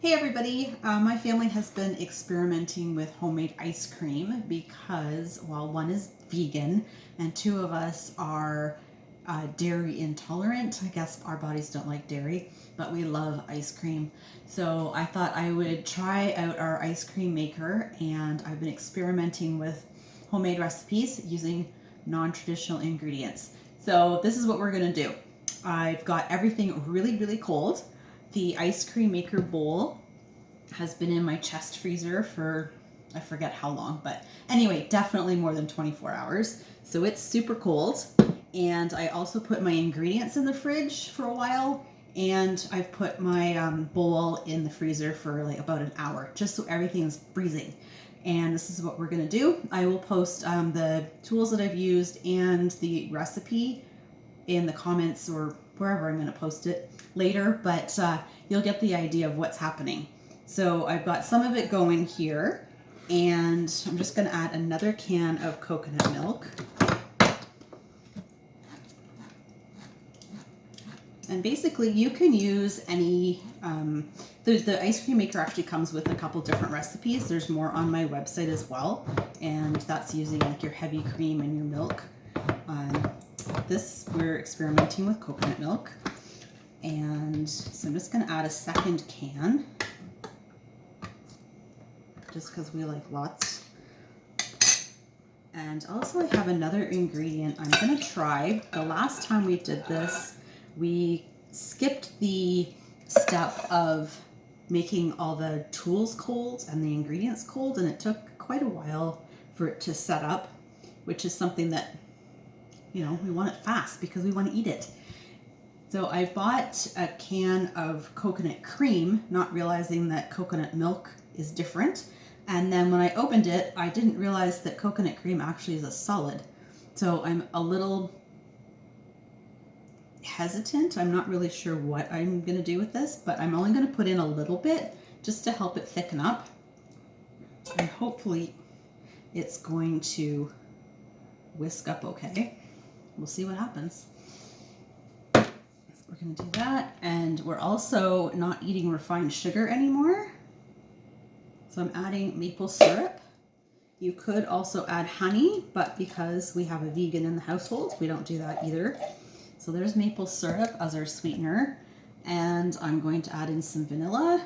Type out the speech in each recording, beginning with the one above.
Hey everybody, my family has been experimenting with homemade ice cream because, well, one is vegan and two of us are dairy intolerant. I guess our bodies don't like dairy, but we love ice cream. So I thought I would try out our ice cream maker, and I've been experimenting with homemade recipes using non-traditional ingredients. So this is what we're gonna do. I've got everything really cold. The ice cream maker bowl has been in my chest freezer for, I forget how long, but anyway, definitely more than 24 hours. So it's super cold. And I also put my ingredients in the fridge for a while, and I've put my bowl in the freezer for like about an hour, just so everything is freezing. And this is what we're gonna do. I will post the tools that I've used and the recipe in the comments or wherever I'm going to post it later, but you'll get the idea of what's happening. So I've got some of it going here, and I'm just going to add another can of coconut milk. And basically you can use any, the ice cream maker actually comes with a couple different recipes. There's more on my website as well, and that's using like your heavy cream and your milk. This, we're experimenting with coconut milk, and so I'm just going to add a second can just because we like lots. And also I have another ingredient I'm going to try. The last time we did this, we skipped the step of making all the tools cold and the ingredients cold, and it took quite a while for it to set up, which is something that, you know, we want it fast because we want to eat it. So I bought a can of coconut cream, not realizing that coconut milk is different. And then when I opened it, I didn't realize that coconut cream actually is a solid. So I'm a little hesitant. I'm not really sure what I'm going to do with this, but I'm only going to put in a little bit just to help it thicken up. And hopefully it's going to whisk up okay. We'll see what happens. So we're going to do that, and we're also not eating refined sugar anymore. So I'm adding maple syrup. You could also add honey, but because we have a vegan in the household, we don't do that either. So there's maple syrup as our sweetener, and I'm going to add in some vanilla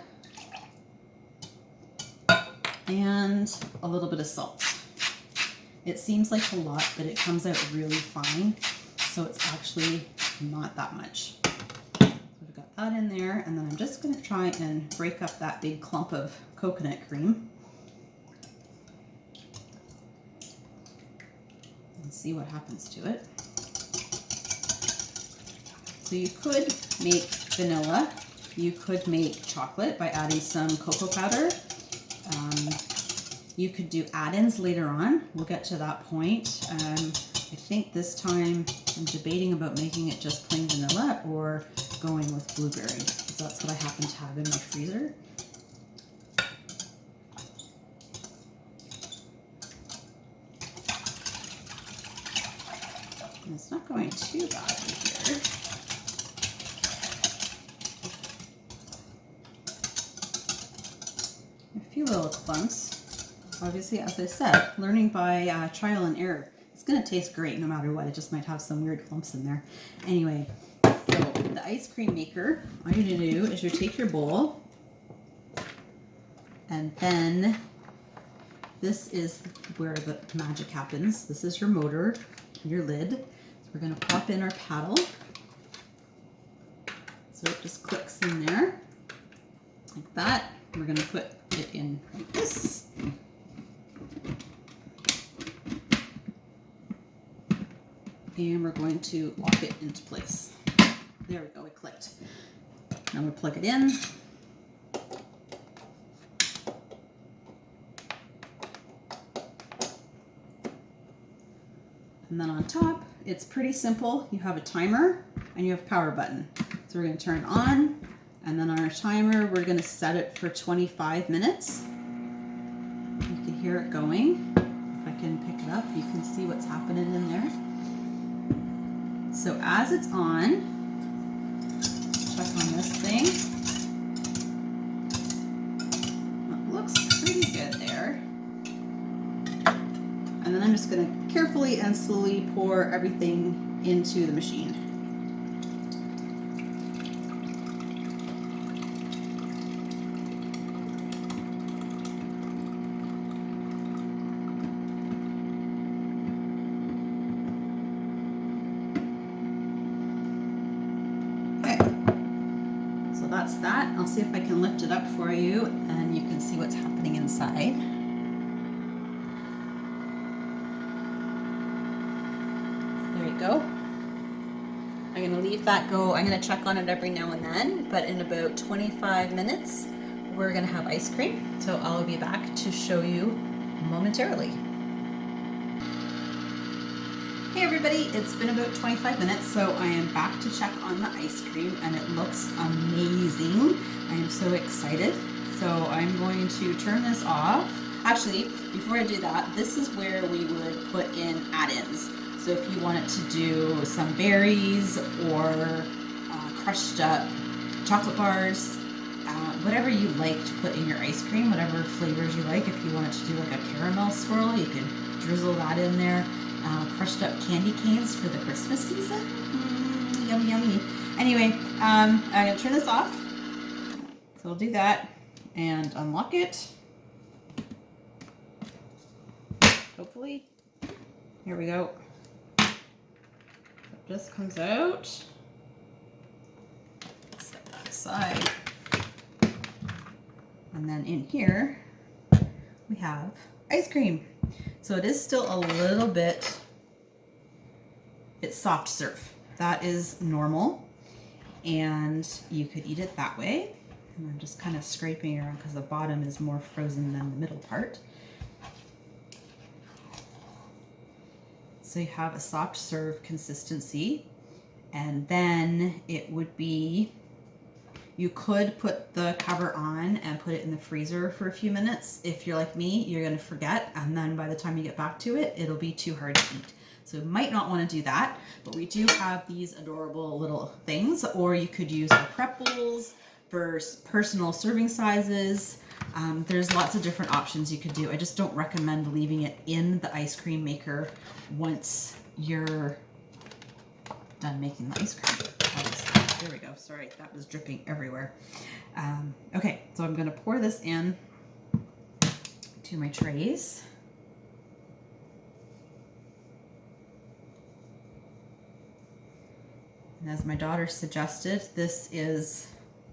and a little bit of salt. It seems like a lot, but it comes out really fine, so it's actually not that much. So we've got that in there, and then I'm just going to try and break up that big clump of coconut cream and see what happens to it. So you could make vanilla, you could make chocolate by adding some cocoa powder. You could do add-ins later on. We'll get to that point. I think this time I'm debating about making it just plain vanilla or going with blueberry, because that's what I happen to have in my freezer. And it's not going too bad in here. A few little clumps. Obviously, as I said, learning by trial and error. It's going to taste great no matter what. It just might have some weird clumps in there. Anyway, so the ice cream maker, all you're going to do is you take your bowl, and then this is where the magic happens. This is your motor, your lid. So we're going to pop in our paddle. So it just clicks in there like that. We're going to put it in like this. And we're going to lock it into place. There we go, it clicked. Now we'll plug it in. And then on top, it's pretty simple. You have a timer and you have a power button. So we're going to turn it on, and then on our timer, we're going to set it for 25 minutes. You can hear it going. If I can pick it up, you can see what's happening in there. So as it's on, check on this thing. just going to carefully and slowly pour everything into the machine. That's that. I'll see if I can lift it up for you and you can see what's happening inside. There you go. I'm going to leave that go. I'm going to check on it every now and then, but in about 25 minutes, we're going to have ice cream. So I'll be back to show you momentarily. Hey everybody, it's been about 25 minutes, so I am back to check on the ice cream and it looks amazing. I am so excited. So I'm going to turn this off. Actually, before I do that, this is where we would put in add-ins. So if you wanted to do some berries or crushed up chocolate bars, whatever you like to put in your ice cream, whatever flavors you like. If you wanted to do like a caramel swirl, you can drizzle that in there. Crushed up candy canes for the Christmas season. Yummy, yummy. Anyway, I'm going to turn this off. So we'll do that and unlock it. Hopefully. Here we go. It just comes out. Set that aside. And then in here, we have ice cream. So it is still a little bit, it's soft serve. That is normal. And you could eat it that way. And I'm just kind of scraping around because the bottom is more frozen than the middle part. So you have a soft serve consistency. And then it would be, you could put the cover on and put it in the freezer for a few minutes. If you're like me, you're gonna forget, and then by the time you get back to it, it'll be too hard to eat. So you might not wanna do that, but we do have these adorable little things, or you could use our prep bowls for personal serving sizes. There's lots of different options you could do. I just don't recommend leaving it in the ice cream maker once you're done making the ice cream. There we go. Sorry, that was dripping everywhere. Okay, so I'm going to pour this in to my trays. And as my daughter suggested, this is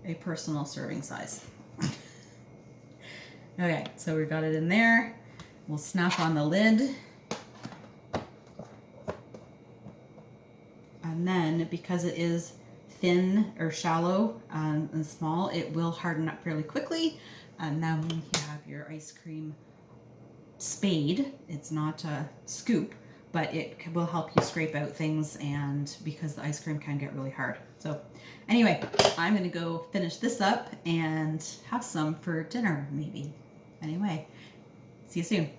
a personal serving size. Okay, so we got it in there. We'll snap on the lid. And then because it is thin or shallow and small, it will harden up fairly quickly. And then you have your ice cream spade. It's not a scoop, but it will help you scrape out things, and because the ice cream can get really hard. So anyway, I'm gonna go finish this up and have some for dinner maybe. Anyway, see you soon.